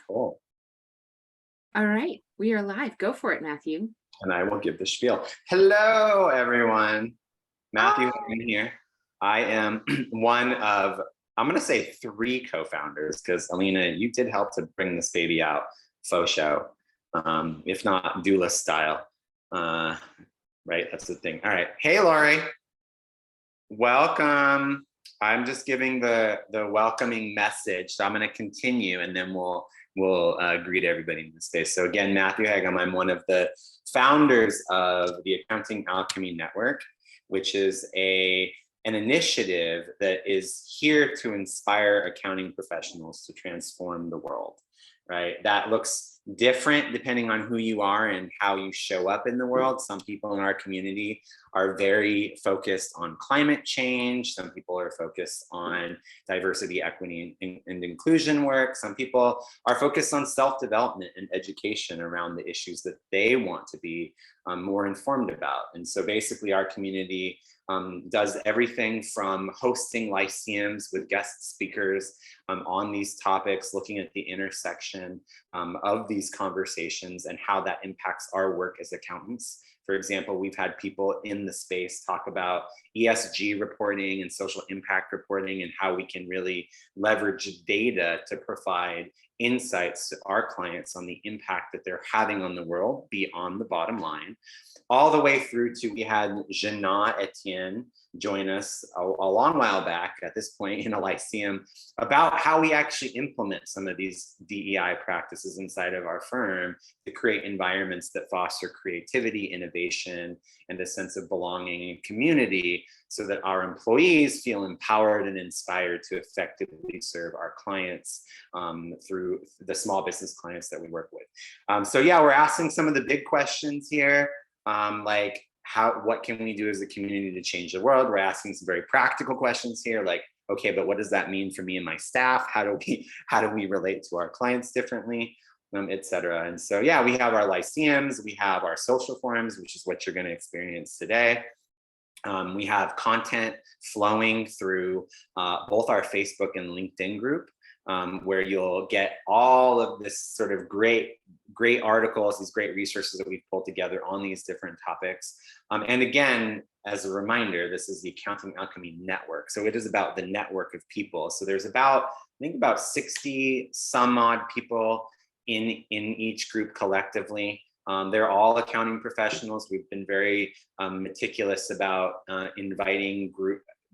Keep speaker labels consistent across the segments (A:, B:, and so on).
A: Cool.
B: All right, we are live. Go for it, Matthew.
A: And I will give the spiel. Hello, everyone. Matthew Hagan here. I am one of, I'm going to say 3 co-founders, because Alina, you did help to bring this baby out, faux show, if not doula style. Right, that's the thing. All right. Hey, Lori. Welcome. I'm just giving the welcoming message. So I'm going to continue, and then we'll greet everybody in the space. So again, Matthew Hagam, I'm one of the founders of the Accounting Alchemy Network, which is an initiative that is here to inspire accounting professionals to transform the world, right? That looks different depending on who you are and how you show up in the world. Some people in our community are very focused on climate change. Some people are focused on diversity, equity, and inclusion work. Some people are focused on self-development and education around the issues that they want to be more informed about. And so basically our community does everything from hosting lyceums with guest speakers on these topics, looking at the intersection of these conversations and how that impacts our work as accountants. For example, we've had people in the space talk about ESG reporting and social impact reporting and how we can really leverage data to provide insights to our clients on the impact that they're having on the world beyond the bottom line, all the way through to, we had Jana Etienne join us a long while back at this point in a lyceum about how we actually implement some of these DEI practices inside of our firm to create environments that foster creativity, innovation, and a sense of belonging and community, so that our employees feel empowered and inspired to effectively serve our clients through the small business clients that we work with. So yeah, we're asking some of the big questions here, like what can we do as a community to change the world? We're asking some very practical questions here, like, okay, but what does that mean for me and my staff? How do we relate to our clients differently, et cetera? And so, yeah, we have our lyceums, we have our social forums, which is what you're going to experience today. We have content flowing through both our Facebook and LinkedIn group, where you'll get all of this sort of great articles, these great resources that we've pulled together on these different topics. And again, as a reminder, this is the Accounting Alchemy Network. So it is about the network of people. So there's about 60 some odd people in each group collectively. They're all accounting professionals. We've been very meticulous about inviting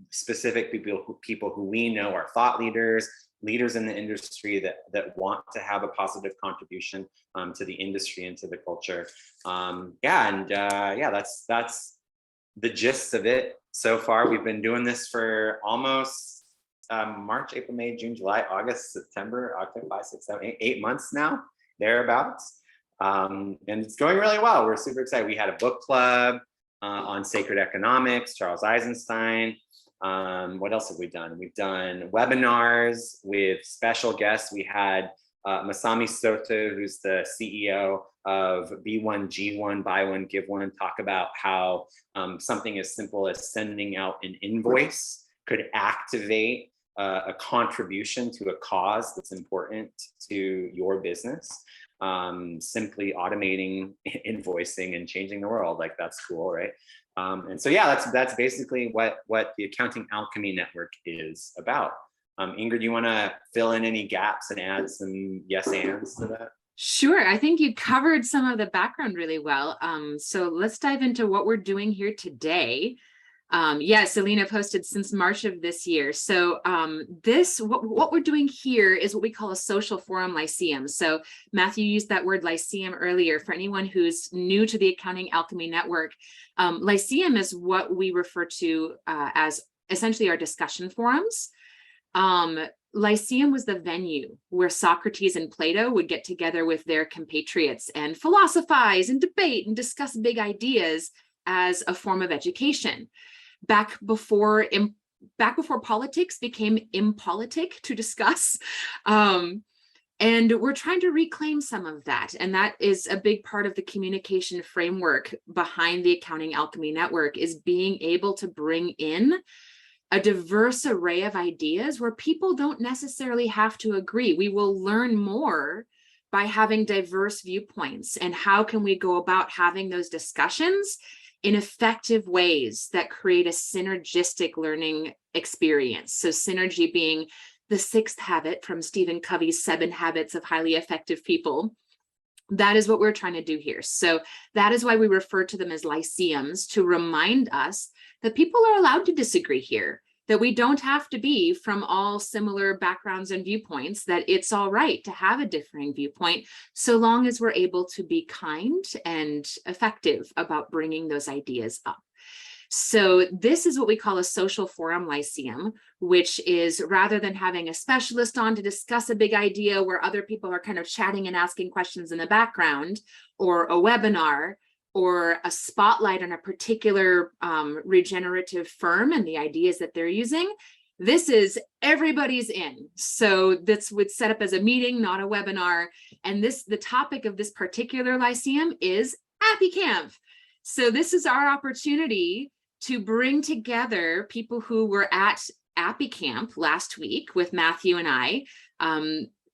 A: specific people who we know are thought leaders in the industry that want to have a positive contribution to the industry and to the culture. That's the gist of it so far. We've been doing this for almost March, April, May, June, July, August, September, October, 5, 6, 7, 8 months now, thereabouts. And it's going really well. We're super excited. We had a book club on sacred economics, Charles Eisenstein. What else have we done? We've done webinars with special guests. We had Masami Soto, who's the CEO of B1G1, Buy One, Give One, talk about how something as simple as sending out an invoice could activate a contribution to a cause that's important to your business. Simply automating invoicing and changing the world, like that's cool, right? And so yeah, that's basically what the Accounting Alchemy Network is about. Ingrid, do you want to fill in any gaps and add some yes ands to that?
B: Sure, I think you covered some of the background really well. So let's dive into what we're doing here today. Yes, Selena posted since March of this year. So what we're doing here is what we call a social forum lyceum. So Matthew used that word lyceum earlier. For anyone who's new to the Accounting Alchemy Network, lyceum is what we refer to as essentially our discussion forums. Lyceum was the venue where Socrates and Plato would get together with their compatriots and philosophize and debate and discuss big ideas as a form of education. Back before politics became impolitic to discuss. And we're trying to reclaim some of that. And that is a big part of the communication framework behind the Accounting Alchemy Network, is being able to bring in a diverse array of ideas where people don't necessarily have to agree. We will learn more by having diverse viewpoints, and how can we go about having those discussions in effective ways that create a synergistic learning experience. So synergy being the sixth habit from Stephen Covey's 7 Habits of Highly Effective People. That is what we're trying to do here. So that is why we refer to them as lyceums, to remind us that people are allowed to disagree here, that we don't have to be from all similar backgrounds and viewpoints, that it's all right to have a differing viewpoint, so long as we're able to be kind and effective about bringing those ideas up. So this is what we call a social forum lyceum, which is, rather than having a specialist on to discuss a big idea where other people are kind of chatting and asking questions in the background, or a webinar, or a spotlight on a particular regenerative firm and the ideas that they're using, this is everybody's in. So this would set up as a meeting, not a webinar. And the topic of this particular lyceum is Appy Camp. So this is our opportunity to bring together people who were at Appy Camp last week with Matthew and I,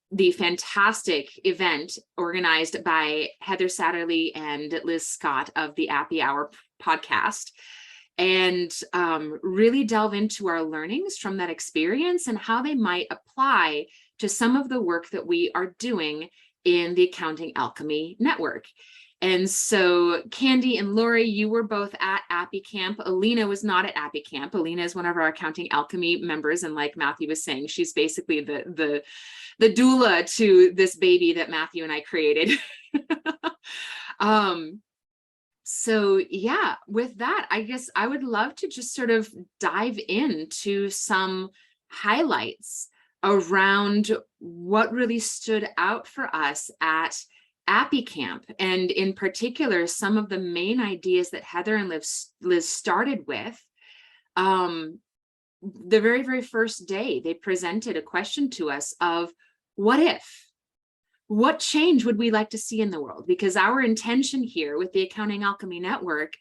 B: the fantastic event organized by Heather Satterley and Liz Scott of the Appy Hour podcast, and really delve into our learnings from that experience and how they might apply to some of the work that we are doing in the Accounting Alchemy Network. And so Candy and Lori, you were both at Appy Camp. Alina was not at Appy Camp. Alina is one of our Accounting Alchemy members. And like Matthew was saying, she's basically the doula to this baby that Matthew and I created. So yeah, with that, I guess I would love to just sort of dive into some highlights around what really stood out for us at Appy Camp, and in particular, some of the main ideas that Heather and Liz started with. The very, very first day, they presented a question to us of, what if? What change would we like to see in the world? Because our intention here with the Accounting Alchemy Network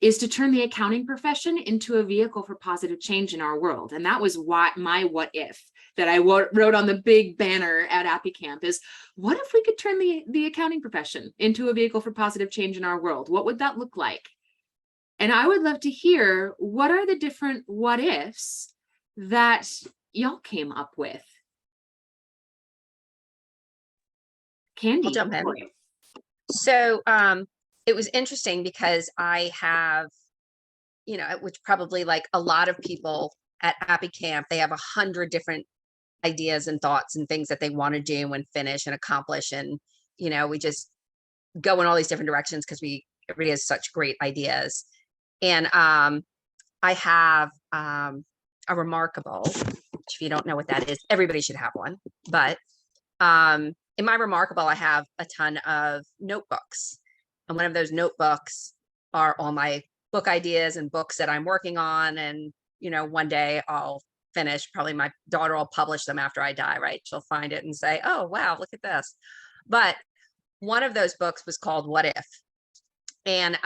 B: is to turn the accounting profession into a vehicle for positive change in our world. And that was my what if that I wrote on the big banner at Appy Camp is, what if we could turn the accounting profession into a vehicle for positive change in our world? What would that look like? And I would love to hear, what are the different what ifs that y'all came up with? Candy.
C: I'll jump in. So it was interesting because I have, which probably like a lot of people at Appy Camp, they have 100 different ideas and thoughts and things that they want to do and finish and accomplish. And, we just go in all these different directions because everybody has such great ideas. And I have a remarkable, which if you don't know what that is, everybody should have one. But in my remarkable, I have a ton of notebooks. And one of those notebooks are all my book ideas and books that I'm working on. And, one day I'll finish, probably my daughter will publish them after I die, right? She'll find it and say, oh, wow, look at this. But one of those books was called What If? And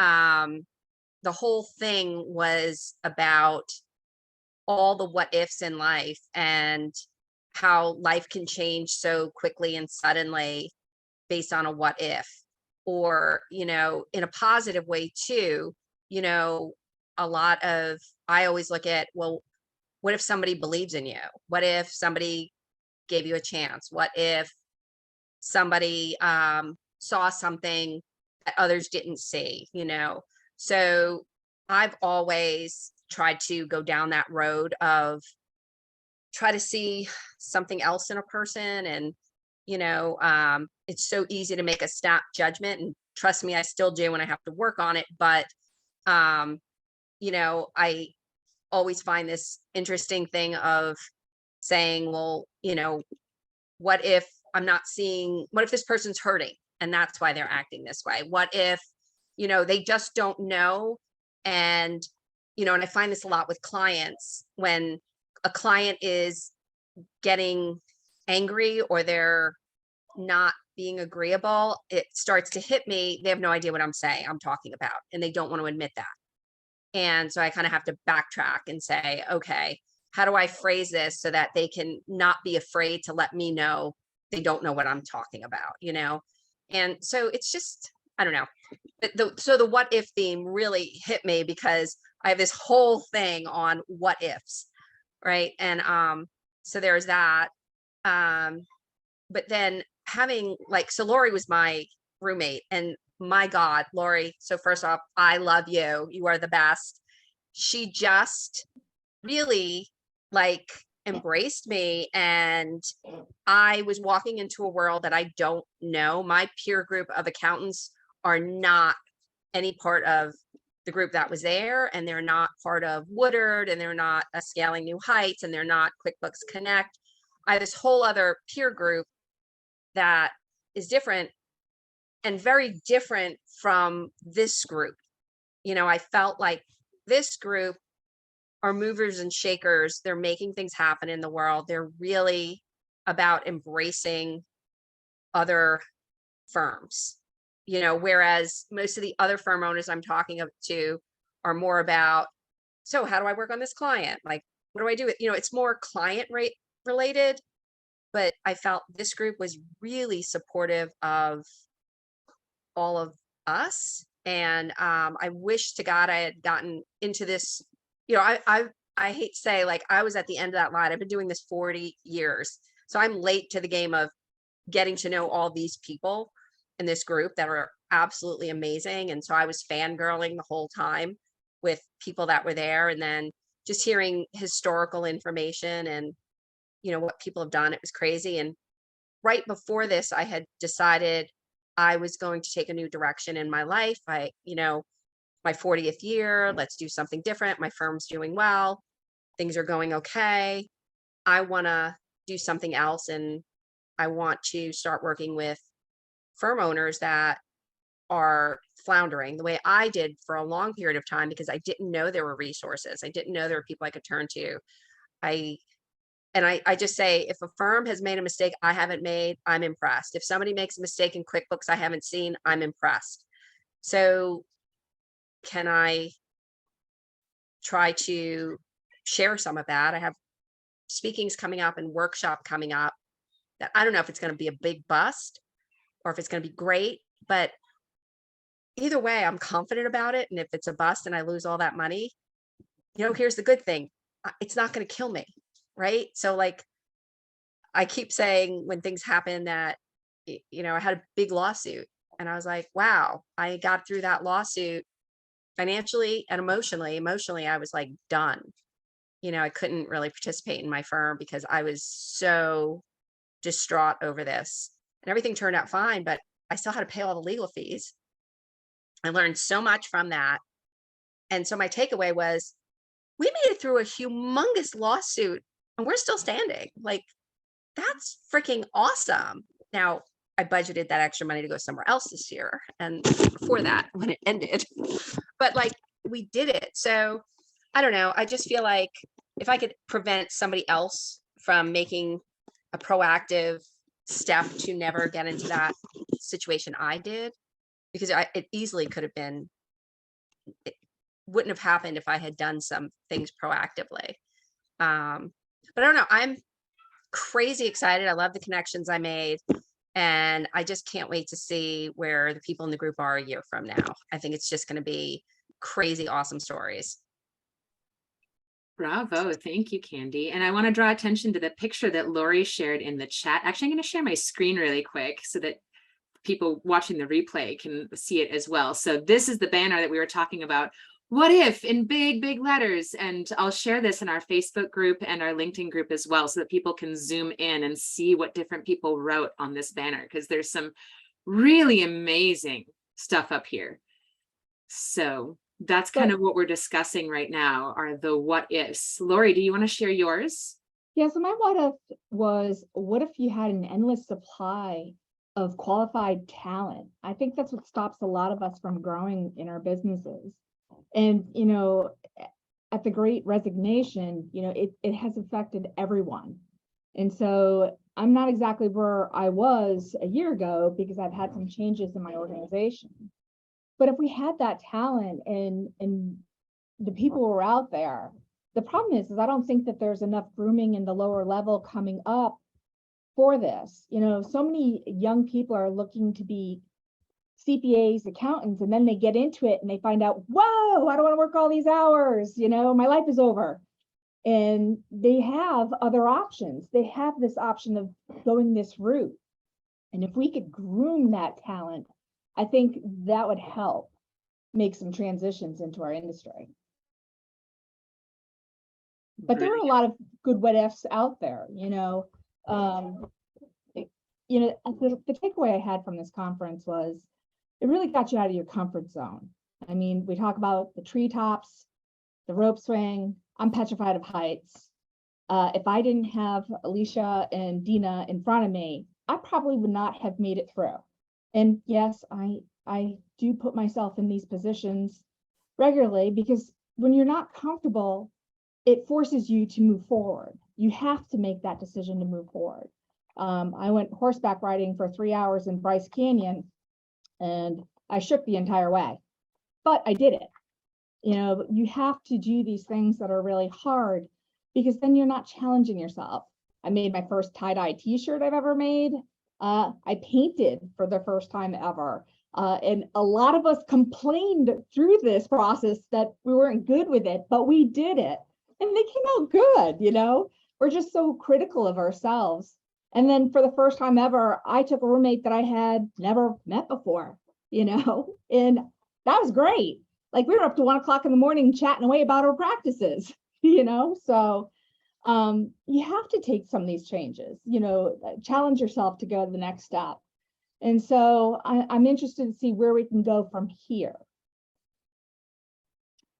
C: the whole thing was about all the what ifs in life and how life can change so quickly and suddenly based on a what if, or, in a positive way too. I always look at, well, what if somebody believes in you? What if somebody gave you a chance? What if somebody saw something that others didn't see, So I've always tried to go down that road of try to see something else in a person. And, it's so easy to make a snap judgment, and trust me, I still do, and I have to work on it. But, I always find this interesting thing of saying, well, what if what if this person's hurting and that's why they're acting this way? What if, they just don't know? And, and I find this a lot with clients. When a client is getting angry or they're not being agreeable, it starts to hit me. They have no idea what I'm talking about, and they don't want to admit that. And so I kind of have to backtrack and say, okay, how do I phrase this so that they can not be afraid to let me know they don't know what I'm talking about, you know? And so it's just, I don't know. But so the what if theme really hit me because I have this whole thing on what ifs, right? And so there's that. But then having so Lori was my roommate, and my God, Lori. So first off, I love you. You are the best. She just really embraced me, and I was walking into a world that I don't know. My peer group of accountants are not any part of the group that was there, and they're not part of Woodard, and they're not Scaling New Heights, and they're not QuickBooks Connect. I have this whole other peer group that is different and very different from this group. You know, I felt like this group are movers and shakers. They're making things happen in the world. They're really about embracing other firms, you know, whereas most of the other firm owners I'm talking to are more about, so how do I work on this client? Like, what do I do? You know, it's more client rate related, but I felt this group was really supportive of all of us. And I wish to God I had gotten into this. You know, I hate to say, I was at the end of that line. I've been doing this 40 years. So I'm late to the game of getting to know all these people in this group that are absolutely amazing. And so I was fangirling the whole time with people that were there, and then just hearing historical information and, you know, what people have done. It was crazy. And right before this, I had decided I was going to take a new direction in my life. You know, my 40th year, let's do something different. My firm's doing well. Things are going okay. I want to do something else. And I want to start working with firm owners that are floundering the way I did for a long period of time, because I didn't know there were resources. I didn't know there were people I could turn to. I just say, if a firm has made a mistake I haven't made, I'm impressed. If somebody makes a mistake in QuickBooks I haven't seen, I'm impressed. So can I try to share some of that? I have speakings coming up and workshop coming up that I don't know if it's going to be a big bust or if it's going to be great, but either way, I'm confident about it. And if it's a bust and I lose all that money, you know, here's the good thing. It's not going to kill me. Right. So I keep saying when things happen that, you know, I had a big lawsuit and I was like, wow, I got through that lawsuit financially and emotionally. Emotionally, I was done. You know, I couldn't really participate in my firm because I was so distraught over this, and everything turned out fine, but I still had to pay all the legal fees. I learned so much from that. And so my takeaway was, we made it through a humongous lawsuit and we're still standing. That's freaking awesome. Now, I budgeted that extra money to go somewhere else this year and before that when it ended, but we did it. So I don't know. I just feel like if I could prevent somebody else from making a proactive step to never get into that situation I did, because it easily could have been, it wouldn't have happened if I had done some things proactively. But I don't know. I'm crazy excited. I love the connections I made. And I just can't wait to see where the people in the group are a year from now. I think it's just going to be crazy, awesome stories.
B: Bravo. Thank you, Candy. And I want to draw attention to the picture that Lori shared in the chat. Actually, I'm going to share my screen really quick so that people watching the replay can see it as well. So this is the banner that we were talking about. What if, in big, big letters. And I'll share this in our Facebook group and our LinkedIn group as well, so that people can zoom in and see what different people wrote on this banner, because there's some really amazing stuff up here. So that's kind of what we're discussing right now, are the what ifs. Lori, do you want to share yours?
D: Yeah, so my what if was, what if you had an endless supply of qualified talent? I think that's what stops a lot of us from growing in our businesses. And, you know, at the Great Resignation, you know, it has affected everyone. And so I'm not exactly where I was a year ago because I've had some changes in my organization. But if we had that talent and the people were out there, the problem is I don't think that there's enough grooming in the lower level coming up for this. You know, so many young people are looking to be CPAs, accountants, and then they get into it and they find out, whoa, I don't want to work all these hours, you know, my life is over. And they have other options. They have this option of going this route. And if we could groom that talent, I think that would help make some transitions into our industry. But there are a lot of good what ifs out there, you know. The takeaway I had from this conference was it really got you out of your comfort zone. I mean, we talk about the treetops, the rope swing. I'm petrified of heights. If I didn't have Alicia and Dina in front of me, I probably would not have made it through. And yes, I do put myself in these positions regularly because when you're not comfortable, it forces you to move forward. You have to make that decision to move forward. I went horseback riding for 3 hours in Bryce Canyon and I shook the entire way, but I did it. You know, you have to do these things that are really hard because then you're not challenging yourself. I made my first tie-dye t-shirt I've ever made. I painted for the first time ever. And a lot of us complained through this process that we weren't good with it, but we did it. And they came out good, you know? We're just so critical of ourselves. And then for the first time ever, I took a roommate that I had never met before, you know? And that was great. Like we were up to 1 o'clock in the morning chatting away about our practices, you know? So you have to take some of these changes, you know, challenge yourself to go to the next step. And so I'm interested to see where we can go from here.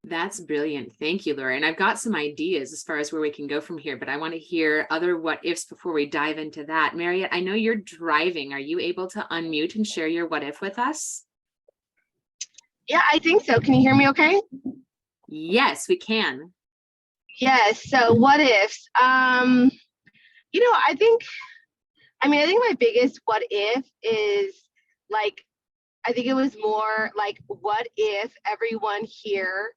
B: That's brilliant. Thank you, Laura. And I've got some ideas as far as where we can go from here, but I want to hear other what ifs before we dive into that. Mariette, I know you're driving. Are you able to unmute and share your what if with us?
E: Yeah, I think so. Can you hear me okay?
B: Yes, we can.
E: Yes. So what ifs? You know, I think my biggest what if is like, I think it was more like, what if everyone here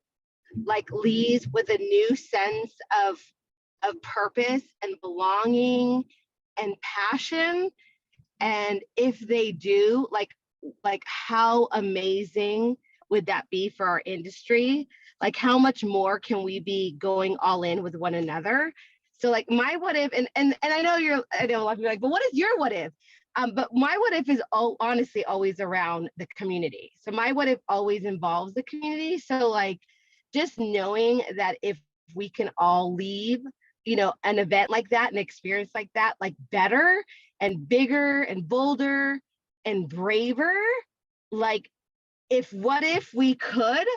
E: like leaves with a new sense of purpose and belonging and passion? And if they do, like how amazing would that be for our industry? Like how much more can we be going all in with one another? So like my what if, and I know a lot of people are like, but what is your what if? But my what if is honestly always around the community. So my what if always involves the community. So like just knowing that if we can all leave, you know, an event like that, an experience like that, like better and bigger and bolder and braver, like what if we could,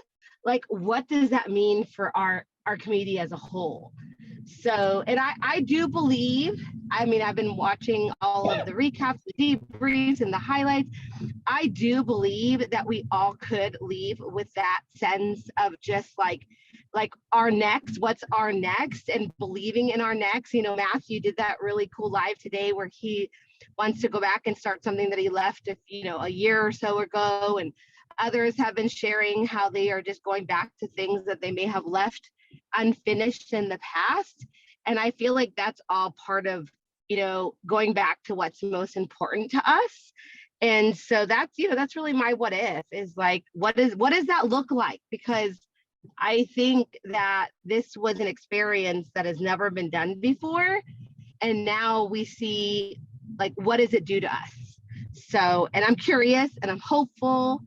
E: like what does that mean for our community as a whole? So, and I do believe, I mean, I've been watching all of the recaps, the debriefs and the highlights. I do believe that we all could leave with that sense of just like our next, what's our next, and believing in our next. You know, Matthew did that really cool live today where he wants to go back and start something that he left, a year or so ago. And others have been sharing how they are just going back to things that they may have left unfinished in the past. And I feel like that's all part of, going back to what's most important to us. And so that's really my what if, is like, what does that look like? Because I think that this was an experience that has never been done before. And now we see, like, what does it do to us? So, and I'm curious and I'm hopeful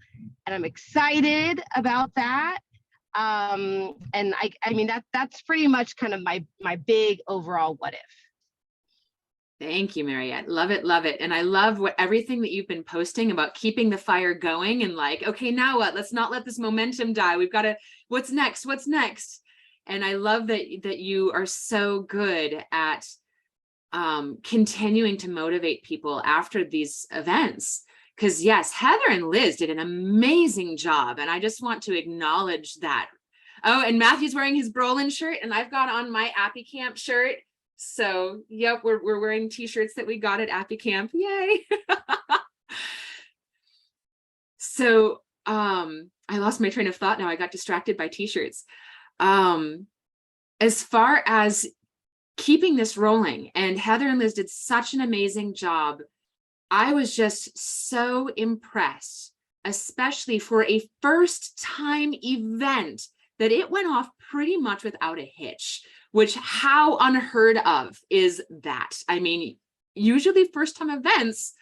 E: and I'm excited about that. And I mean, that's pretty much kind of my big overall what if.
B: Thank you, Mariette. Love it, love it. And I love everything that you've been posting about keeping the fire going and like, okay, now what? Let's not let this momentum die. We've got to, what's next? What's next? And I love that you are so good at continuing to motivate people after these events. Because yes, Heather and Liz did an amazing job. And I just want to acknowledge that. Oh, and Matthew's wearing his Brolin shirt and I've got on my Appy Camp shirt. So, yep, we're wearing t-shirts that we got at Appy Camp. Yay. So, I lost my train of thought now. I got distracted by t-shirts. As far as keeping this rolling. And Heather and Liz did such an amazing job. I was just so impressed, especially for a first time event, that it went off pretty much without a hitch, which how unheard of is that? I mean, usually first time events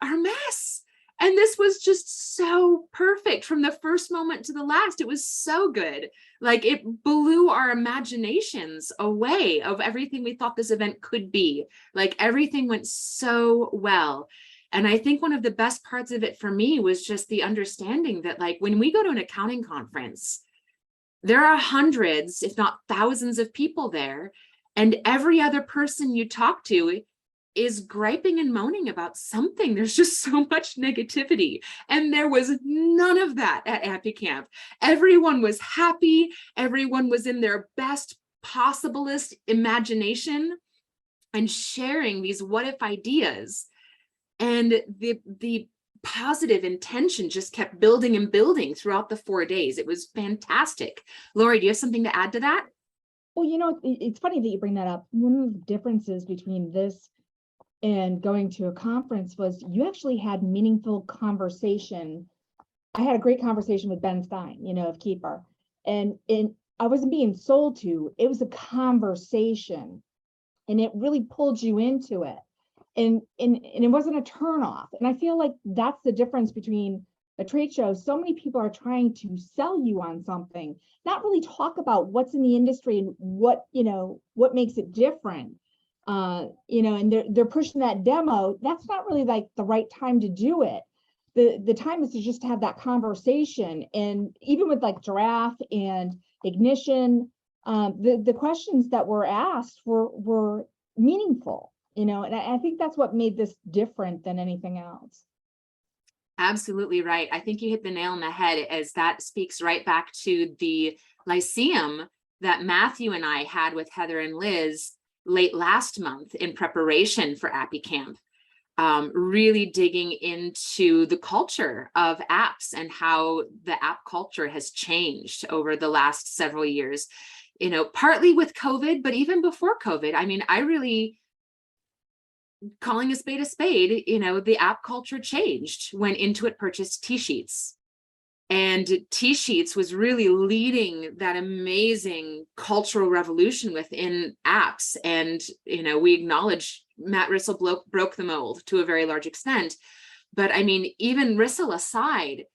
B: are a mess. And this was just so perfect from the first moment to the last. It was so good. Like, it blew our imaginations away of everything we thought this event could be. Like, everything went so well. And I think one of the best parts of it for me was just the understanding that, like, when we go to an accounting conference, there are hundreds, if not thousands of people there. And every other person you talk to is griping and moaning about something. There's just so much negativity. And there was none of that at Appy Camp. Everyone was happy. Everyone was in their best possiblest imagination and sharing these what if ideas. And the positive intention just kept building and building throughout the 4 days. It was fantastic. Lori, do you have something to add to that?
D: Well, you know, it's funny that you bring that up. One of the differences between this and going to a conference was you actually had meaningful conversation. I had a great conversation with Ben Stein, you know, of Keeper, and I wasn't being sold to. It was a conversation, and it really pulled you into it, and it wasn't a turnoff. And I feel like that's the difference between a trade show. So many people are trying to sell you on something, not really talk about what's in the industry and what, you know, what makes it different. You know, and they're pushing that demo. That's not really like the right time to do it. The time is to just have that conversation. And even with like Giraffe and Ignition, the questions that were asked were meaningful, you know, and I think that's what made this different than anything else.
B: Absolutely right. I think you hit the nail on the head, as that speaks right back to the Lyceum that Matthew and I had with Heather and Liz late last month in preparation for Appy Camp, really digging into the culture of apps and how the app culture has changed over the last several years, you know, partly with COVID, but even before COVID. I mean, I really, calling a spade, you know, the app culture changed when Intuit purchased T-Sheets. And T-Sheets was really leading that amazing cultural revolution within apps. And, you know, we acknowledge Matt Rissell broke the mold to a very large extent. But I mean, even Rissell aside,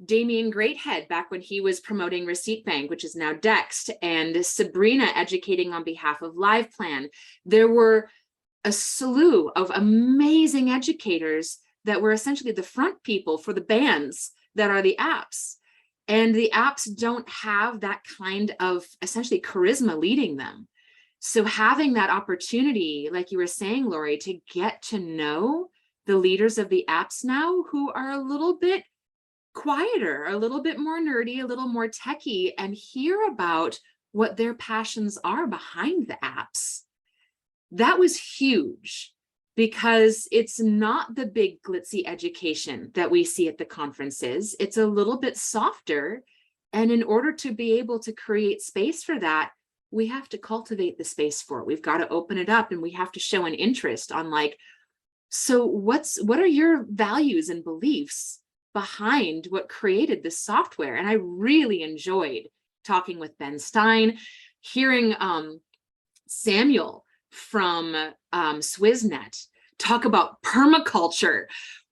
B: Damien Greathead, back when he was promoting Receipt Bank, which is now Dext, and Sabrina educating on behalf of LivePlan, there were a slew of amazing educators that were essentially the front people for the bands that are the apps. And the apps don't have that kind of essentially charisma leading them. So having that opportunity, like you were saying, Lori, to get to know the leaders of the apps now, who are a little bit quieter, a little bit more nerdy, a little more techie, and hear about what their passions are behind the apps. That was huge, because it's not the big glitzy education that we see at the conferences. It's a little bit softer. And in order to be able to create space for that, we have to cultivate the space for it. We've got to open it up, and we have to show an interest on, like, so what are your values and beliefs behind what created this software? And I really enjoyed talking with Ben Stein, hearing Samuel from Swissnet talk about permaculture.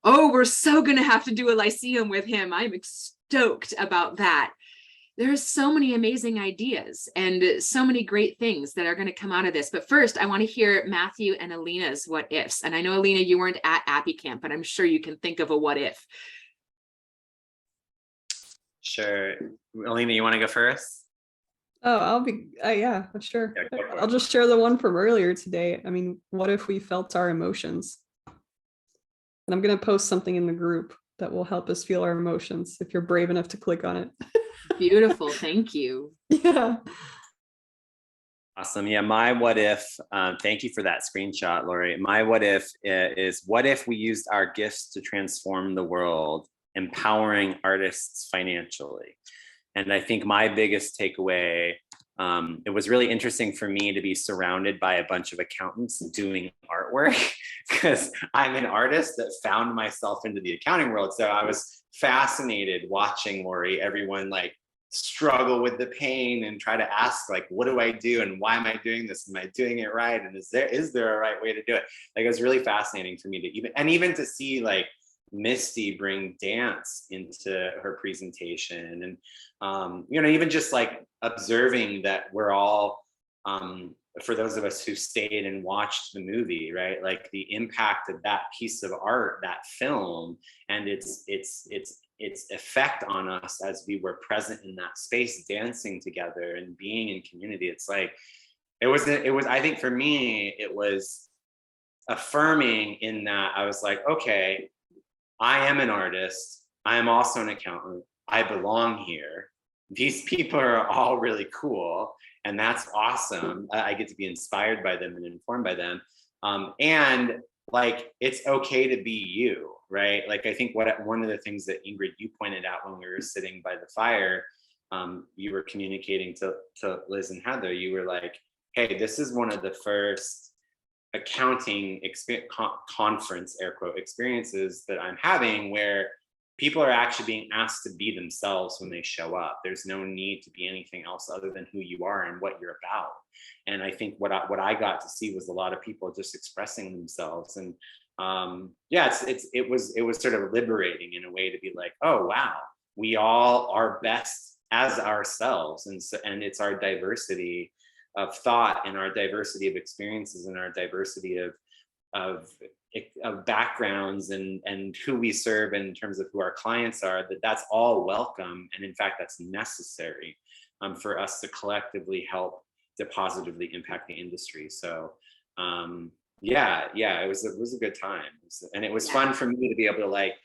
B: Oh, we're so going to have to do a Lyceum with him. I'm stoked about that. There's so many amazing ideas and so many great things that are going to come out of this. But first, I want to hear Matthew and Alina's what ifs. And I know, Alina, you weren't at Appy Camp, but I'm sure you can think of a what if.
A: Sure. Alina, you want to go first?
F: Oh, yeah, sure.
A: Yeah, go for it.
F: I'll just share the one from earlier today. I mean, what if we felt our emotions? And I'm going to post something in the group that will help us feel our emotions if you're brave enough to click on it.
B: Beautiful. Thank you.
F: Yeah.
A: Awesome. Yeah, my what if, thank you for that screenshot, Lori. My what if is, what if we used our gifts to transform the world, empowering artists financially? And I think my biggest takeaway it was really interesting for me to be surrounded by a bunch of accountants doing artwork because I'm an artist that found myself into the accounting world. So I was fascinated watching, Lori, everyone like struggle with the pain and try to ask like, what do I do and why am I doing this? Am I doing it right? And is there a right way to do it? Like, it was really fascinating for me to even to see like Misty bring dance into her presentation, and even just like observing that we're all, for those of us who stayed and watched the movie, right, like the impact of that piece of art, that film, and its effect on us as we were present in that space, dancing together and being in community. It's like it was I think for me it was affirming in that I was like, okay, I am an artist. I am also an accountant. I belong here. These people are all really cool, and that's awesome. I get to be inspired by them and informed by them. And like, it's okay to be you, right? Like, I think one of the things that Ingrid, you pointed out when we were sitting by the fire, you were communicating to Liz and Heather. You were like, hey, this is one of the first accounting conference, air quote, experiences that I'm having where people are actually being asked to be themselves when they show up. There's no need to be anything else other than who you are and what you're about. And I think what I got to see was a lot of people just expressing themselves. And it was sort of liberating in a way to be like, oh wow, we all are best as ourselves, and it's our diversity of thought and our diversity of experiences and our diversity of backgrounds and who we serve in terms of who our clients are, that's all welcome. And in fact, that's necessary for us to collectively help to positively impact the industry. So it was a good time. And it was fun for me to be able to like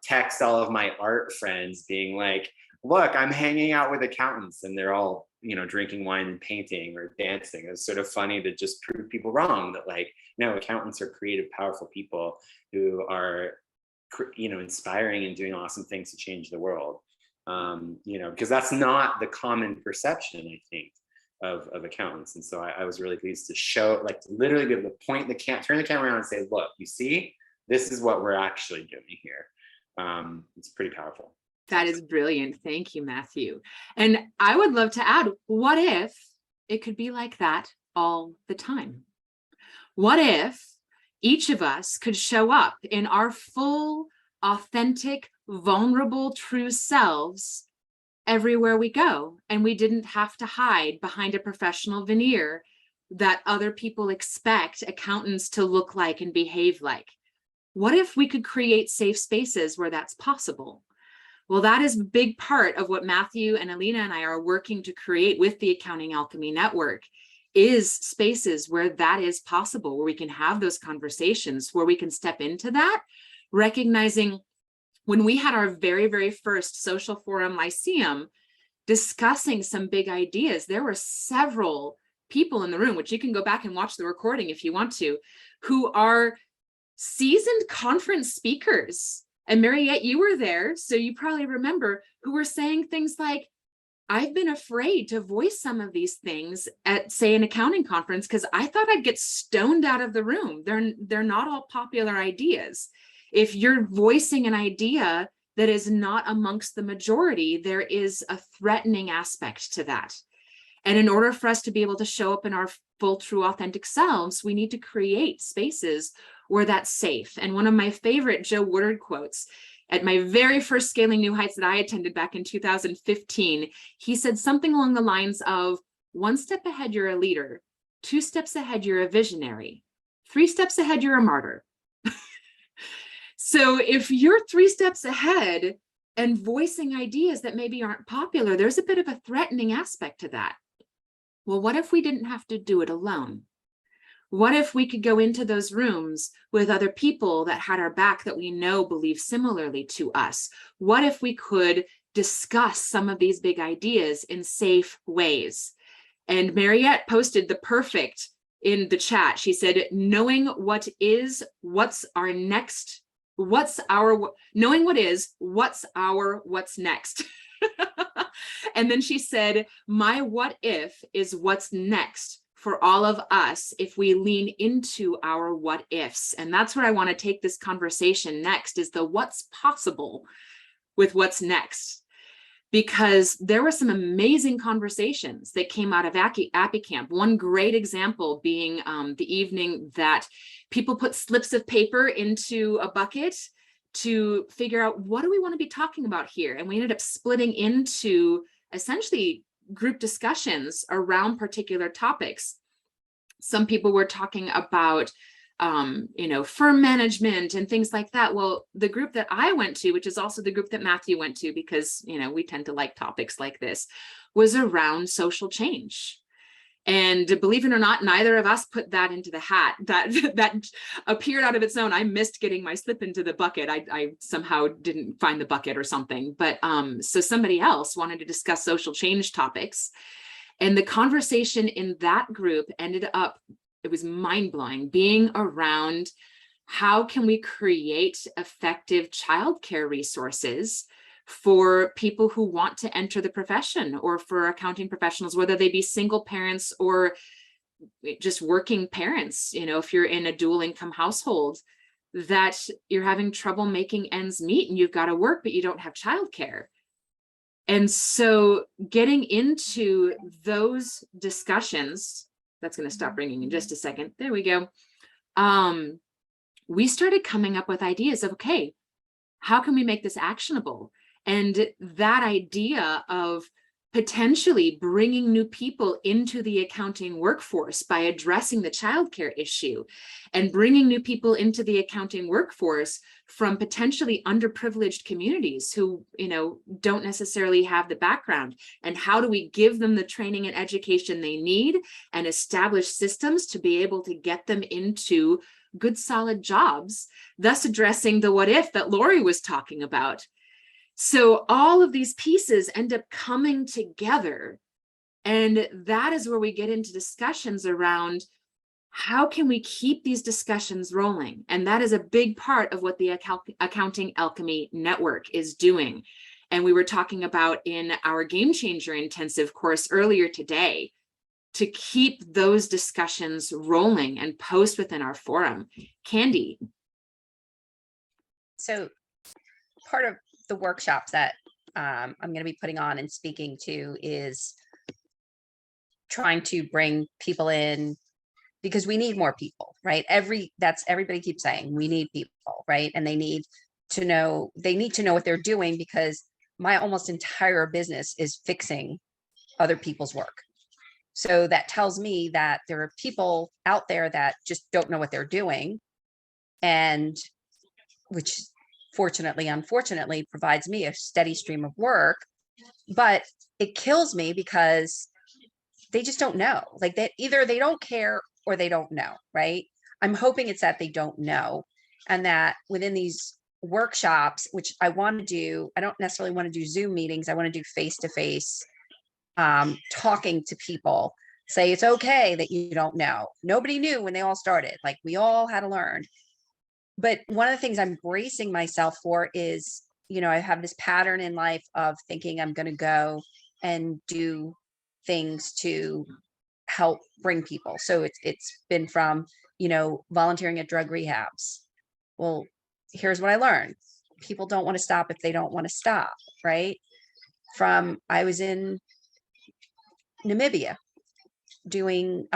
A: text all of my art friends being like, look, I'm hanging out with accountants and they're all, drinking wine and painting or dancing. It was sort of funny to just prove people wrong that like, no, accountants are creative, powerful people who are, inspiring and doing awesome things to change the world. Because that's not the common perception, I think, of accountants. And so I was really pleased to show, like, to literally be able to turn the camera around and say, look, you see, this is what we're actually doing here. It's pretty powerful.
B: That is brilliant. Thank you, Matthew. And I would love to add, what if it could be like that all the time? What if each of us could show up in our full, authentic, vulnerable, true selves everywhere we go, and we didn't have to hide behind a professional veneer that other people expect accountants to look like and behave like? What if we could create safe spaces where that's possible? Well, that is a big part of what Matthew and Alina and I are working to create with the Accounting Alchemy Network, is spaces where that is possible, where we can have those conversations, where we can step into that, recognizing when we had our very, very first social forum Lyceum, discussing some big ideas, there were several people in the room, which you can go back and watch the recording if you want to, who are seasoned conference speakers. And Mariette, you were there, so you probably remember, who were saying things like, I've been afraid to voice some of these things at, say, an accounting conference because I thought I'd get stoned out of the room. They're not all popular ideas. If you're voicing an idea that is not amongst the majority, there is a threatening aspect to that. And in order for us to be able to show up in our full, true, authentic selves, we need to create spaces where that's safe. And one of my favorite Joe Woodard quotes, at my very first Scaling New Heights that I attended back in 2015, he said something along the lines of, 1 step ahead, you're a leader. 2 steps ahead, you're a visionary. 3 steps ahead, you're a martyr. So if you're 3 steps ahead and voicing ideas that maybe aren't popular, there's a bit of a threatening aspect to that. Well, what if we didn't have to do it alone? What if we could go into those rooms with other people that had our back, that we know believe similarly to us? What if we could discuss some of these big ideas in safe ways? And Mariette posted the perfect in the chat. She said, knowing what is, what's our next, what's our, knowing what is, what's our, what's next. And then she said, my what if is what's next for all of us if we lean into our what ifs. And that's where I want to take this conversation next, is the what's possible with what's next. Because there were some amazing conversations that came out of Appy Camp. One great example being the evening that people put slips of paper into a bucket to figure out, what do we want to be talking about here? And we ended up splitting into essentially group discussions around particular topics. Some people were talking about firm management and things like that. Well, the group that I went to, which is also the group that Matthew went to, because, we tend to like topics like this, was around social change. And believe it or not, neither of us put that into the hat. That appeared out of its own. I missed getting my slip into the bucket. I somehow didn't find the bucket or something. But so somebody else wanted to discuss social change topics. And the conversation in that group ended up, it was mind-blowing, being around how can we create effective childcare resources for people who want to enter the profession, or for accounting professionals, whether they be single parents or just working parents. If you're in a dual income household, that you're having trouble making ends meet and you've got to work, but you don't have childcare. And so getting into those discussions, that's going to stop ringing in just a second. There we go. We started coming up with ideas of, okay, how can we make this actionable? And that idea of potentially bringing new people into the accounting workforce by addressing the childcare issue, and bringing new people into the accounting workforce from potentially underprivileged communities who, don't necessarily have the background. And how do we give them the training and education they need and establish systems to be able to get them into good, solid jobs, thus addressing the what if that Lori was talking about. So all of these pieces end up coming together. And that is where we get into discussions around, how can we keep these discussions rolling? And that is a big part of what the Accounting Alchemy Network is doing. And we were talking about in our Game Changer Intensive course earlier today, to keep those discussions rolling and post within our forum. Candy.
C: So part of the workshops that I'm going to be putting on and speaking to is trying to bring people in, because we need more people, right? Everybody keeps saying we need people, right? And they need to know what they're doing, because my almost entire business is fixing other people's work. So that tells me that there are people out there that just don't know what they're doing, and which fortunately, unfortunately, provides me a steady stream of work. But it kills me because they just don't know. Like, that either they don't care or they don't know, right? I'm hoping it's that they don't know, and that within these workshops, which I want to do, I don't necessarily want to do Zoom meetings. I want to do face-to-face talking to people, say it's okay that you don't know. Nobody knew when they all started. Like, we all had to learn. But one of the things I'm bracing myself for is, I have this pattern in life of thinking I'm going to go and do things to help bring people. So it's been from, volunteering at drug rehabs. Well, here's what I learned. People don't want to stop if they don't want to stop, right? I was in Namibia doing,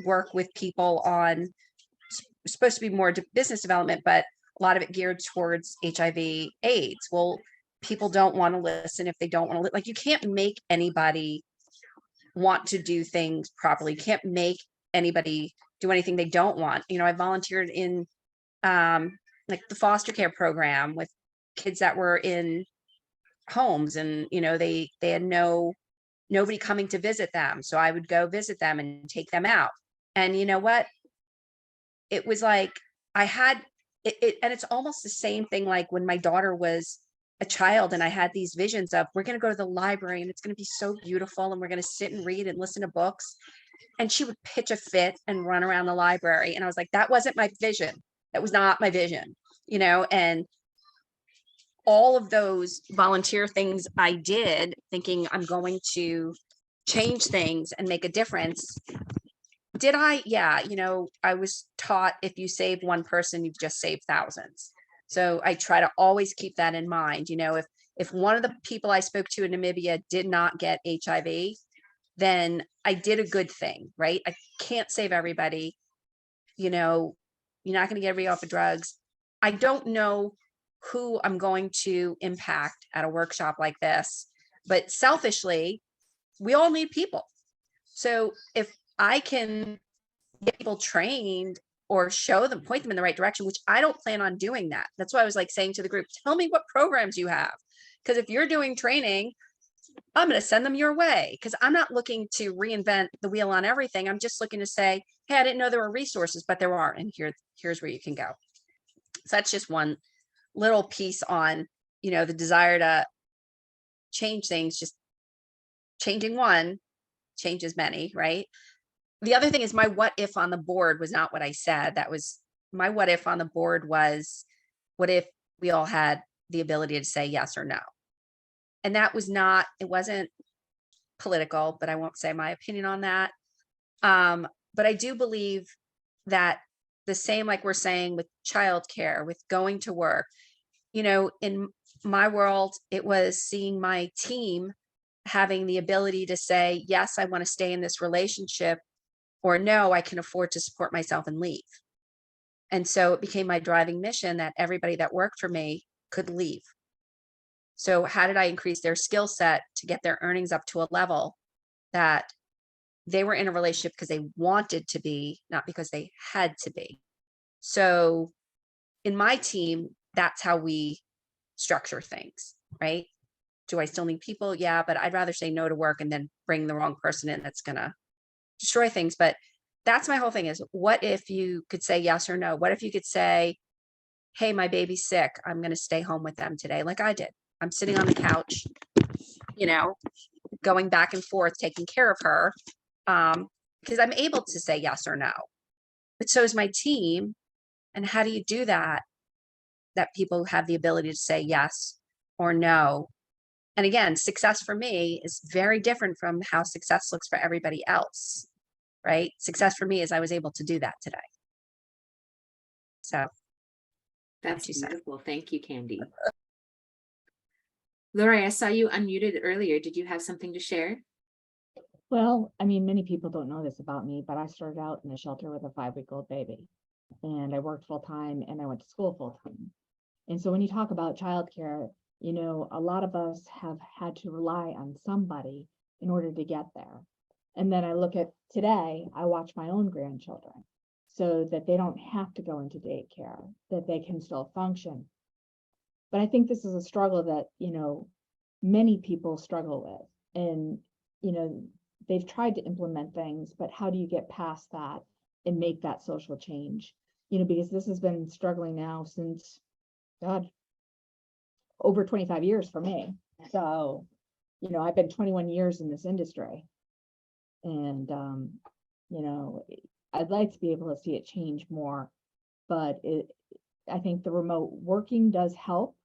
C: work with people on, supposed to be more business development, but a lot of it geared towards HIV AIDS. Well, people don't want to listen if they don't want to, like, you can't make anybody want to do things properly. You can't make anybody do anything they don't want. I volunteered in like the foster care program with kids that were in homes, and they had nobody coming to visit them. So I would go visit them and take them out. And you know what? It was like I had it, and it's almost the same thing like when my daughter was a child and I had these visions of, we're going to go to the library and it's going to be so beautiful and we're going to sit and read and listen to books. And she would pitch a fit and run around the library. And I was like, that wasn't my vision. That was not my vision, and all of those volunteer things I did, thinking I'm going to change things and make a difference. Did I? Yeah, I was taught if you save one person, you've just saved thousands. So I try to always keep that in mind. If one of the people I spoke to in Namibia did not get HIV, then I did a good thing, right? I can't save everybody. You're not going to get everybody off of drugs. I don't know who I'm going to impact at a workshop like this, but selfishly, we all need people. So if I can get people trained or show them, point them in the right direction, which I don't plan on doing that. That's why I was like saying to the group, tell me what programs you have. Because if you're doing training, I'm going to send them your way, because I'm not looking to reinvent the wheel on everything. I'm just looking to say, hey, I didn't know there were resources, but there are, and here's where you can go. So that's just one little piece on, the desire to change things. Just changing one changes many, right? The other thing is my what if on the board was not what I said. That was my what if on the board was, what if we all had the ability to say yes or no? And that was not, it wasn't political, but I won't say my opinion on that. But I do believe that the same, like we're saying with childcare, with going to work, in my world, it was seeing my team having the ability to say, yes, I want to stay in this relationship, or no, I can afford to support myself and leave. And so it became my driving mission that everybody that worked for me could leave. So how did I increase their skill set to get their earnings up to a level that they were in a relationship because they wanted to be, not because they had to be? So in my team, that's how we structure things, right? Do I still need people? Yeah, but I'd rather say no to work and then bring the wrong person in that's going to destroy things. But that's my whole thing is, what if you could say yes or no? What if you could say, hey, my baby's sick, I'm going to stay home with them today, like I did. I'm sitting on the couch, going back and forth, taking care of her, because I'm able to say yes or no. But so is my team. And how do you do that? That people have the ability to say yes or no. And again, success for me is very different from how success looks for everybody else, right? Success for me is I was able to do that today. So
B: that's beautiful. Thank you, Candy. Laura, I saw you unmuted earlier. Did you have something to share?
D: Well, I mean, many people don't know this about me, but I started out in a shelter with a 5-week-old baby, and I worked full time and I went to school full time. And so when you talk about childcare, a lot of us have had to rely on somebody in order to get there. And then I look at today, I watch my own grandchildren so that they don't have to go into daycare, that they can still function. But I think this is a struggle that, many people struggle with. And, they've tried to implement things, but how do you get past that and make that social change? Because this has been struggling now since, God, over 25 years for me. So, I've been 21 years in this industry. And, I'd like to be able to see it change more, but I think the remote working does help,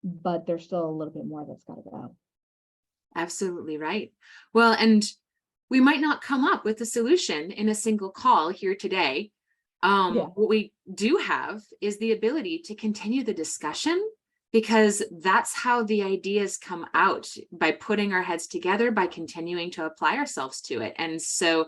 D: but there's still a little bit more that's got to go.
B: Absolutely right. Well, and we might not come up with a solution in a single call here today. What we do have is the ability to continue the discussion, because that's how the ideas come out, by putting our heads together, by continuing to apply ourselves to it. And so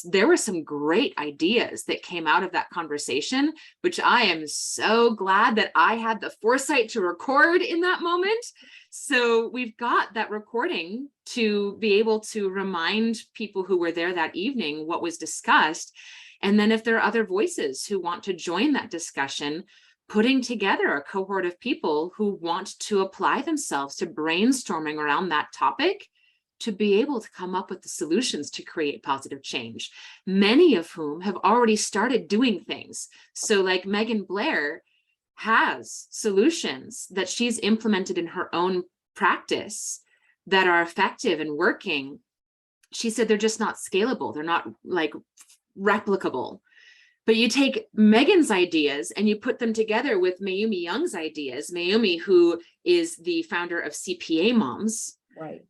B: there were some great ideas that came out of that conversation, which I am so glad that I had the foresight to record in that moment. So we've got that recording to be able to remind people who were there that evening what was discussed. And then if there are other voices who want to join that discussion, putting together a cohort of people who want to apply themselves to brainstorming around that topic, to be able to come up with the solutions to create positive change, many of whom have already started doing things. So like Megan Blair has solutions that she's implemented in her own practice that are effective and working. She said they're just not scalable. They're not like replicable. But you take Megan's ideas and you put them together with Mayumi Young's ideas, Mayumi, who is the founder of CPA Moms.
D: Right.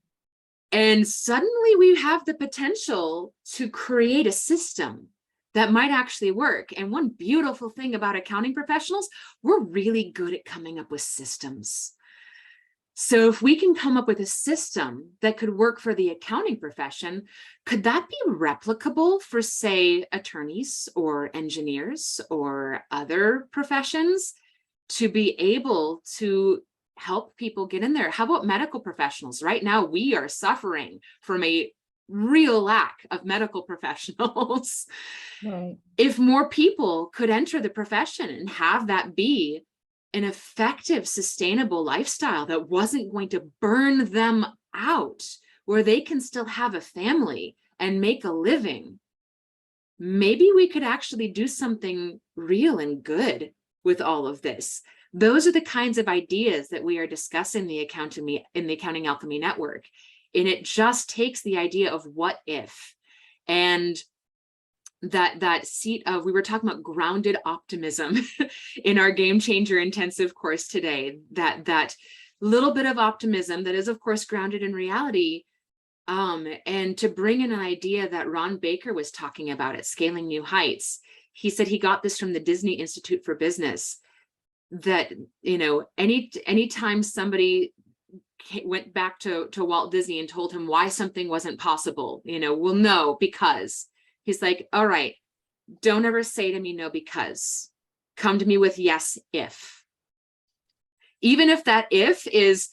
B: And suddenly we have the potential to create a system that might actually work. And one beautiful thing about accounting professionals, we're really good at coming up with systems. So if we can come up with a system that could work for the accounting profession, could that be replicable for, say, attorneys or engineers or other professions to be able to help people get in there? How about medical professionals? Right now, we are suffering from a real lack of medical professionals.
D: Right.
B: If more people could enter the profession and have that be an effective, sustainable lifestyle that wasn't going to burn them out, where they can still have a family and make a living, maybe we could actually do something real and good with all of this. Those are the kinds of ideas that we are discussing in the Accounting Alchemy Network. And it just takes the idea of what if, and that seat of, we were talking about grounded optimism in our Game Changer Intensive course today, that little bit of optimism that is, of course, grounded in reality. And to bring in an idea that Ron Baker was talking about at Scaling New Heights. He said he got this from the Disney Institute for Business, that, you know, anytime somebody went back to Walt Disney and told him why something wasn't possible, you know, well, no, because. He's like, all right, don't ever say to me no because. Come to me with yes if. Even if that if is,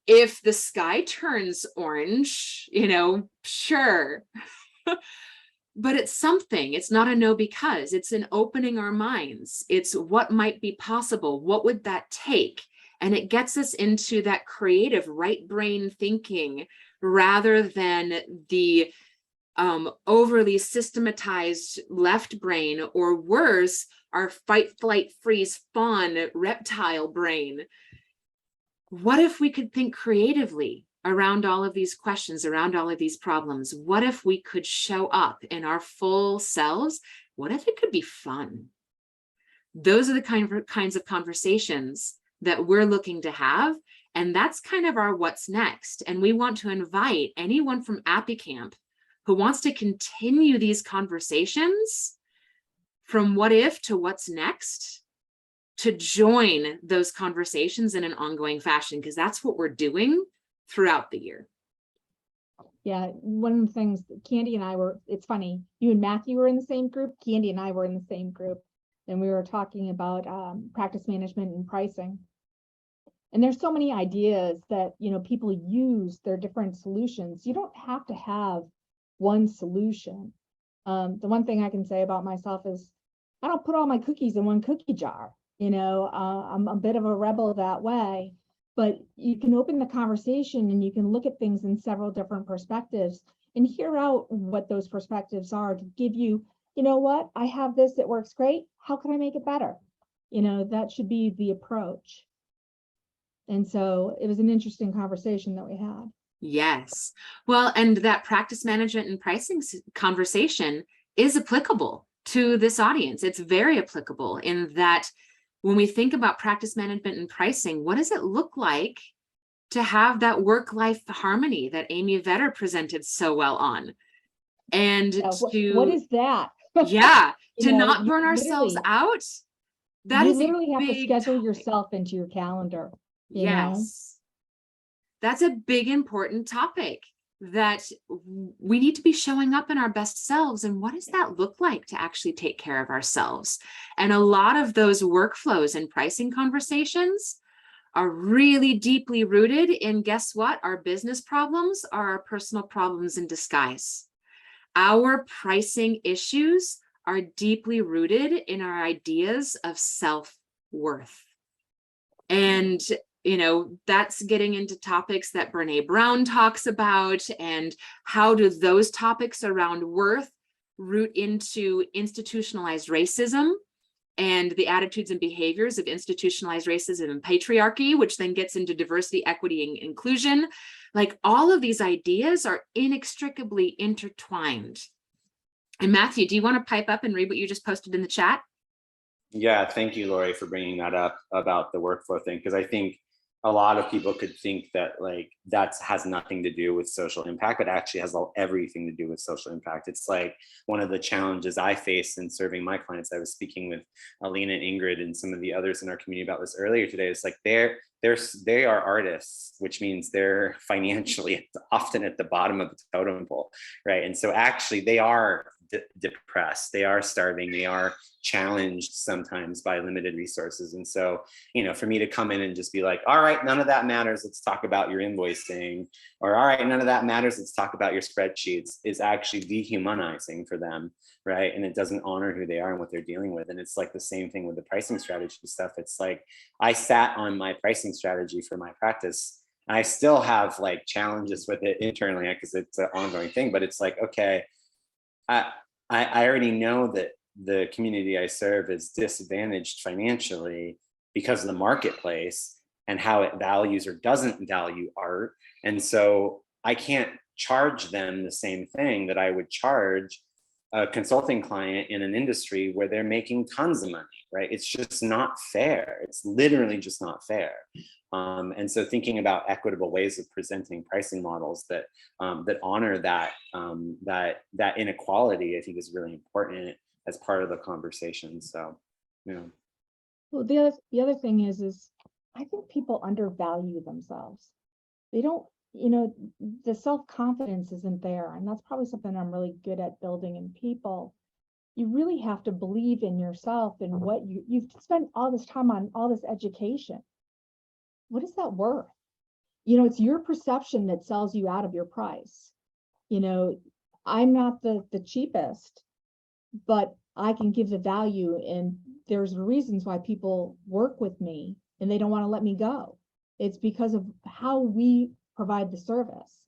B: if the sky turns orange, you know, sure. But it's something. It's not a no because. It's an opening our minds. It's what might be possible. What would that take? And it gets us into that creative right brain thinking rather than the overly systematized left brain, or worse, our fight, flight, freeze, fawn reptile brain. What if we could think creatively around all of these questions, around all of these problems? What if we could show up in our full selves? What if it could be fun? Those are the kinds of conversations that we're looking to have. And that's kind of our what's next. And we want to invite anyone from Appy Camp who wants to continue these conversations from what if to what's next, to join those conversations in an ongoing fashion, because that's what we're doing throughout the year.
D: Yeah, one of the things Candy and I were, it's funny, you and Matthew were in the same group, Candy and I were in the same group, and we were talking about practice management and pricing. And there's so many ideas that, you know, people use their different solutions. You don't have to have one solution. The one thing I can say about myself is I don't put all my cookies in one cookie jar. You know, I'm a bit of a rebel that way, but you can open the conversation and you can look at things in several different perspectives and hear out what those perspectives are to give you, you know what, I have this that works great. How can I make it better? You know, that should be the approach. And so it was an interesting conversation that we had.
B: Yes. Well, and that practice management and pricing conversation is applicable to this audience. It's very applicable in that when we think about practice management and pricing, what does it look like to have that work-life harmony that Amy Vetter presented so well on? And
D: what is that?
B: Yeah, to
D: know,
B: not burn ourselves out. That is
D: literally have to schedule
B: topic.
D: yourself into your calendar. You
B: Yes.
D: know?
B: That's a big, important topic, that we need to be showing up in our best selves. And what does that look like to actually take care of ourselves? And a lot of those workflows and pricing conversations are really deeply rooted in, guess what? Our business problems are our personal problems in disguise. Our pricing issues are deeply rooted in our ideas of self-worth. And you know, that's getting into topics that Brene Brown talks about, and how do those topics around worth root into institutionalized racism and the attitudes and behaviors of institutionalized racism and patriarchy, which then gets into diversity, equity, and inclusion. Like, all of these ideas are inextricably intertwined. And Matthew, do you want to pipe up and read what you just posted in the chat?
A: Yeah, thank you, Lori, for bringing that up about the workflow thing, because I think a lot of people could think that like that has nothing to do with social impact, but actually has everything to do with social impact. It's like one of the challenges I face in serving my clients. I was speaking with Alina and Ingrid and some of the others in our community about this earlier today. It's like they are artists, which means they're financially often at the bottom of the totem pole, right? And so actually they are depressed, they are starving, they are challenged sometimes by limited resources. And so, for me to come in and just be like, all right, none of that matters, let's talk about your invoicing, or all right, none of that matters, let's talk about your spreadsheets, is actually dehumanizing for them, right? And it doesn't honor who they are and what they're dealing with. And it's like the same thing with the pricing strategy stuff. It's like I sat on my pricing strategy for my practice, and I still have like challenges with it internally because it's an ongoing thing. But it's like, okay, I already know that the community I serve is disadvantaged financially because of the marketplace and how it values or doesn't value art. And so I can't charge them the same thing that I would charge a consulting client in an industry where they're making tons of money, right? It's just not fair. It's literally just not fair. And so thinking about equitable ways of presenting pricing models that honor that inequality, I think, is really important as part of the conversation. So,
D: Well, the other thing is I think people undervalue themselves. They don't, the self-confidence isn't there. And that's probably something I'm really good at building in people. You really have to believe in yourself and what you've spent all this time on, all this education. What is that worth? It's your perception that sells you out of your price. I'm not the cheapest, but I can give the value, and there's reasons why people work with me and they don't want to let me go. It's because of how we provide the service.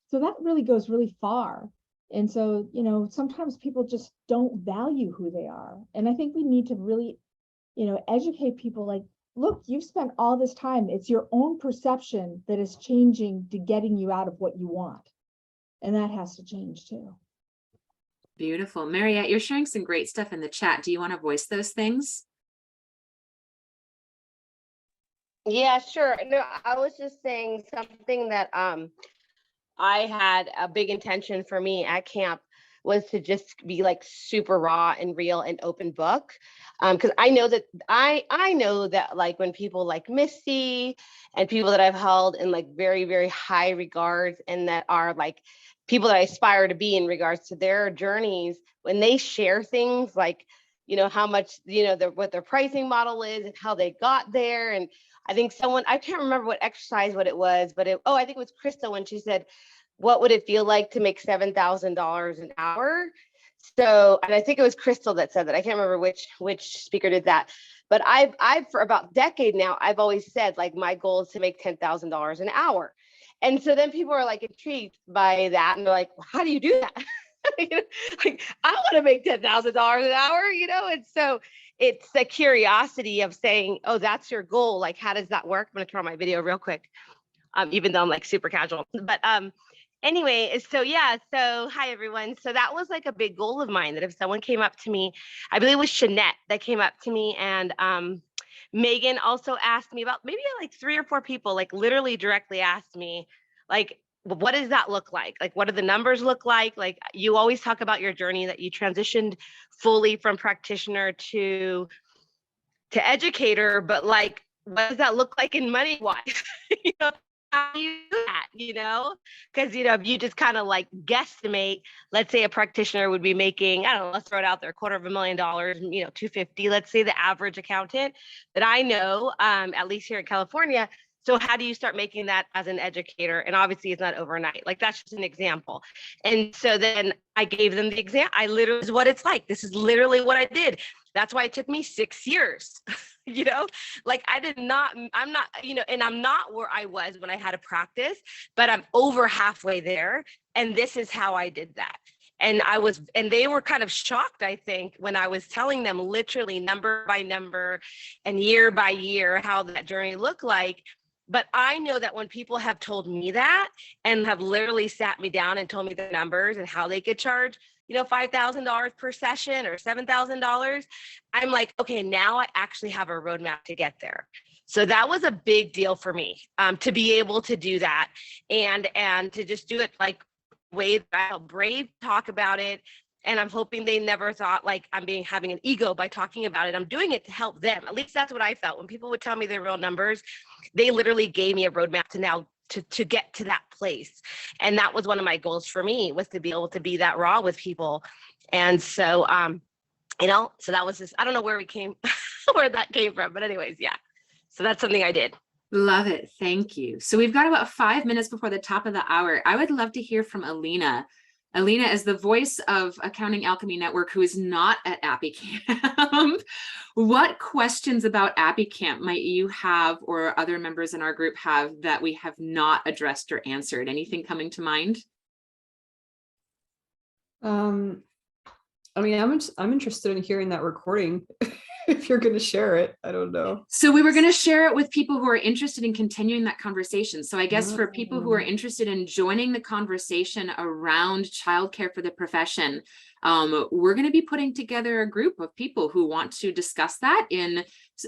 D: So that really goes really far. And so, sometimes people just don't value who they are. And I think we need to really, educate people like, look, you've spent all this time. It's your own perception that is changing to getting you out of what you want. And that has to change too.
B: Beautiful. Mariette, you're sharing some great stuff in the chat. Do you want to voice those things?
E: Yeah, sure. No, I was just saying something that I had a big intention for me at camp was to just be like super raw and real and open book. Because I know that I know that like when people like Missy and people that I've held in like very, very high regards and that are like people that I aspire to be in regards to their journeys, when they share things like, how much, what their pricing model is and how they got there. And I think I can't remember what it was, but I think it was Crystal when she said, what would it feel like to make $7,000 an hour? So, and I think it was Crystal that said that. I can't remember which speaker did that. But I've for about a decade now, I've always said like my goal is to make $10,000 an hour. And so then people are like intrigued by that. And they're like, well, how do you do that? Like, I want to make $10,000 an hour, And so it's the curiosity of saying, oh, that's your goal. Like, how does that work? I'm going to turn on my video real quick, even though I'm like super casual. But anyway, so hi everyone. So that was like a big goal of mine, that if someone came up to me, I believe it was Shanette that came up to me, and Megan also asked me about, maybe like 3 or 4 people like literally directly asked me like, what does that look like? Like, what do the numbers look like? Like, you always talk about your journey that you transitioned fully from practitioner to educator, but like, what does that look like in money wise? How do you do that, because if you just kind of like guesstimate, let's say a practitioner would be making, I don't know, let's throw it out there, $250,000, $250,000, let's say the average accountant that I know, at least here in California. So how do you start making that as an educator? And obviously it's not overnight. Like, that's just an example. And so then I gave them the example. I literally, this is what it's like. This is literally what I did. That's why it took me 6 years. Like I'm not, and I'm not where I was when I had a practice, but I'm over halfway there. And this is how I did that. And they were kind of shocked, I think, when I was telling them literally number by number and year by year how that journey looked like. But I know that when people have told me that and have literally sat me down and told me the numbers and how they could charge,
G: $5,000 per session or $7,000, I'm like, okay, now I actually have a roadmap to get there. So that was a big deal for me, to be able to do that and to just do it like way that I felt brave, talk about it. And I'm hoping they never thought like I'm having an ego by talking about it. I'm doing it to help them. At least that's what I felt. When people would tell me their real numbers, they literally gave me a roadmap to now to get to that place. And that was one of my goals for me, was to be able to be that raw with people. And so, so that was just, I don't know where where that came from, but anyways, yeah. So that's something I did.
B: Love it. Thank you. So we've got about 5 minutes before the top of the hour. I would love to hear from Alina. Alina is the voice of Accounting Alchemy Network, who is not at Appy Camp. What questions about Appy Camp might you have or other members in our group have that we have not addressed or answered? Anything coming to mind?
F: I mean, I'm interested in hearing that recording. If you're going to share it, I don't know.
B: So we were going to share it with people who are interested in continuing that conversation. So I guess for people who are interested in joining the conversation around childcare for the profession, we're going to be putting together a group of people who want to discuss that in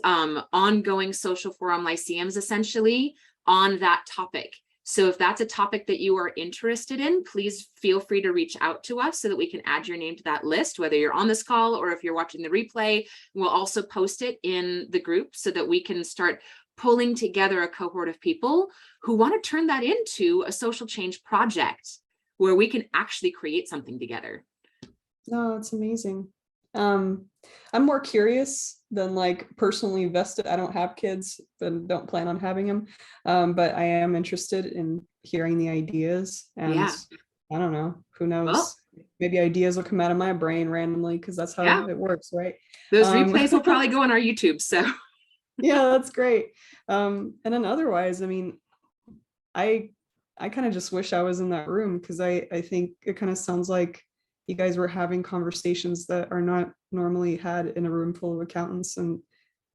B: ongoing social forum lyceums, essentially, on that topic. So if that's a topic that you are interested in, please feel free to reach out to us so that we can add your name to that list, whether you're on this call or if you're watching the replay. We'll also post it in the group so that we can start pulling together a cohort of people who want to turn that into a social change project where we can actually create something together.
F: No, it's amazing. I'm more curious than like personally vested. I don't have kids and don't plan on having them, but I am interested in hearing the ideas. And yeah. I don't know, who knows? Well, maybe ideas will come out of my brain randomly because that's how it works, right?
B: Those replays will probably go on our YouTube. So
F: yeah, that's great. And then otherwise, I mean, I kind of just wish I was in that room because I think it kind of sounds like you guys were having conversations that are not normally had in a room full of accountants. And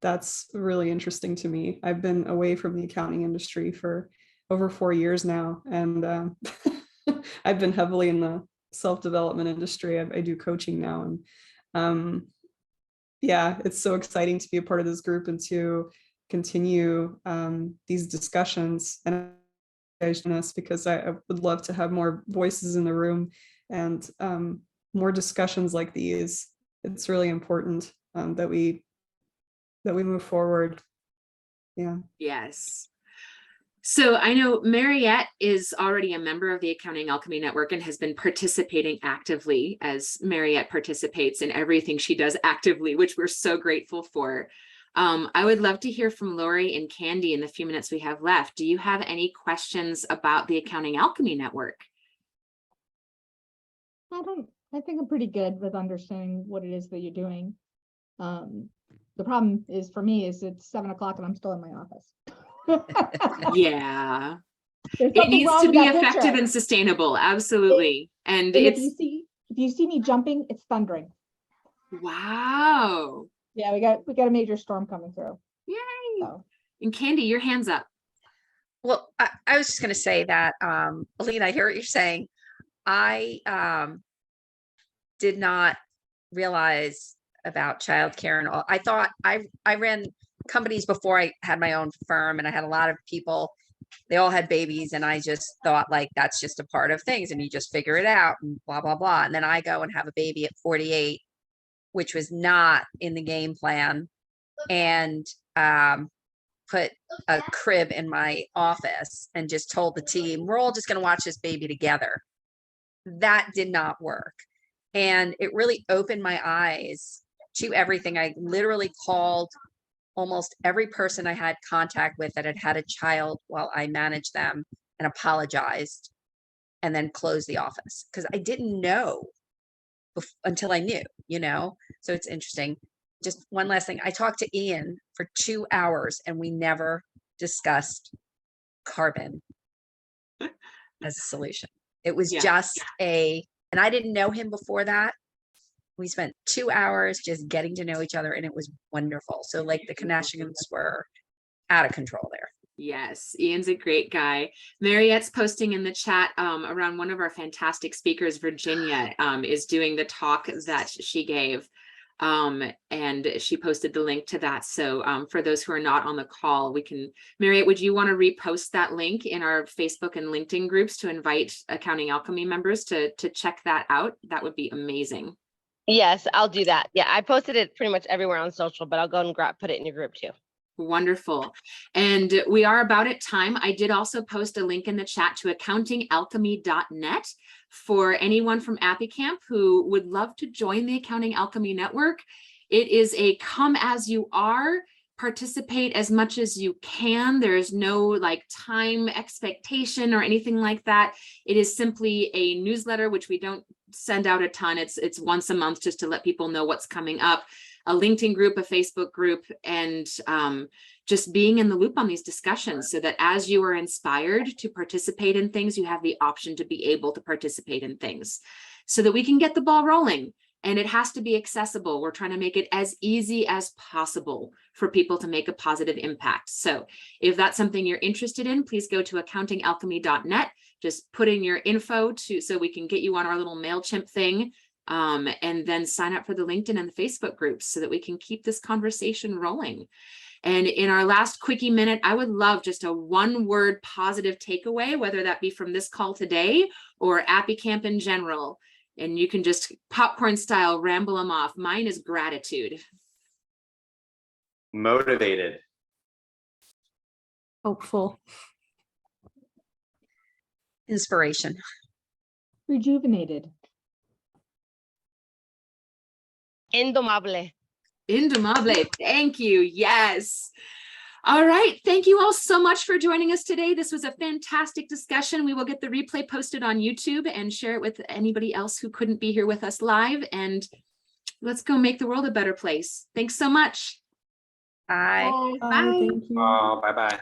F: that's really interesting to me. I've been away from the accounting industry for over 4 years now. And I've been heavily in the self-development industry. I do coaching now. And yeah, it's so exciting to be a part of this group and to continue these discussions. And because I would love to have more voices in the room and more discussions like these. It's really important that we move forward. Yeah.
B: Yes. So I know Mariette is already a member of the Accounting Alchemy Network and has been participating actively, as Mariette participates in everything she does actively, which we're so grateful for. I would love to hear from Lori and Candy in the few minutes we have left. Do you have any questions about the Accounting Alchemy Network?
D: I think I'm pretty good with understanding what it is that you're doing. The problem is for me is it's 7 o'clock and I'm still in my office.
B: Yeah. It needs to be effective picture. And sustainable. Absolutely. And it's
D: if you see me jumping, it's thundering.
B: Wow.
D: Yeah, we got a major storm coming through.
B: Yay. So. And Candy, your hand's up.
C: Well, I was just going to say that, Alina, I hear what you're saying. I did not realize about childcare and all. I thought I ran companies before I had my own firm, and I had a lot of people, they all had babies, and I just thought like that's just a part of things and you just figure it out and blah, blah, blah. And then I go and have a baby at 48, which was not in the game plan, and put a crib in my office and just told the team, we're all just going to watch this baby together. That did not work. And it really opened my eyes to everything. I literally called almost every person I had contact with that had had a child while I managed them and apologized, and then closed the office because I didn't know until I knew, so it's interesting. Just one last thing. I talked to Ian for 2 hours and we never discussed carbon as a solution. It was just and I didn't know him before that. We spent 2 hours just getting to know each other and it was wonderful. So like the connections were out of control there.
B: Yes, Ian's a great guy. Mariette's posting in the chat around one of our fantastic speakers, Virginia, is doing the talk that she gave. And she posted the link to that. So for those who are not on the call, we can, Mariette, would you want to repost that link in our Facebook and LinkedIn groups to invite Accounting Alchemy members to check that out? That would be amazing.
G: Yes, I'll do that. Yeah, I posted it pretty much everywhere on social, but I'll go and put it in your group too.
B: Wonderful. And we are about at time. I did also post a link in the chat to accountingalchemy.net for anyone from Appy Camp who would love to join the Accounting Alchemy Network. It is a come as you are, participate as much as you can. There's no like time expectation or anything like that. It is simply a newsletter, which we don't send out a ton. It's once a month just to let people know what's coming up. A LinkedIn group, a Facebook group, and just being in the loop on these discussions so that as you are inspired to participate in things, you have the option to be able to participate in things so that we can get the ball rolling. And it has to be accessible. We're trying to make it as easy as possible for people to make a positive impact. So if that's something you're interested in, please go to accountingalchemy.net. Just put in your info so we can get you on our little MailChimp thing. And then sign up for the LinkedIn and the Facebook groups so that we can keep this conversation rolling. And in our last quickie minute, I would love just a one-word positive takeaway, whether that be from this call today or Appy Camp in general. And you can just popcorn style ramble them off. Mine is gratitude.
A: Motivated.
F: Hopeful.
C: Inspiration.
D: Rejuvenated.
G: Indomable.
B: Indomable. Thank you. Yes. All right. Thank you all so much for joining us today. This was a fantastic discussion. We will get the replay posted on YouTube and share it with anybody else who couldn't be here with us live. And let's go make the world a better place. Thanks so much.
C: Bye.
F: Bye. Thank you.
A: Oh, bye-bye.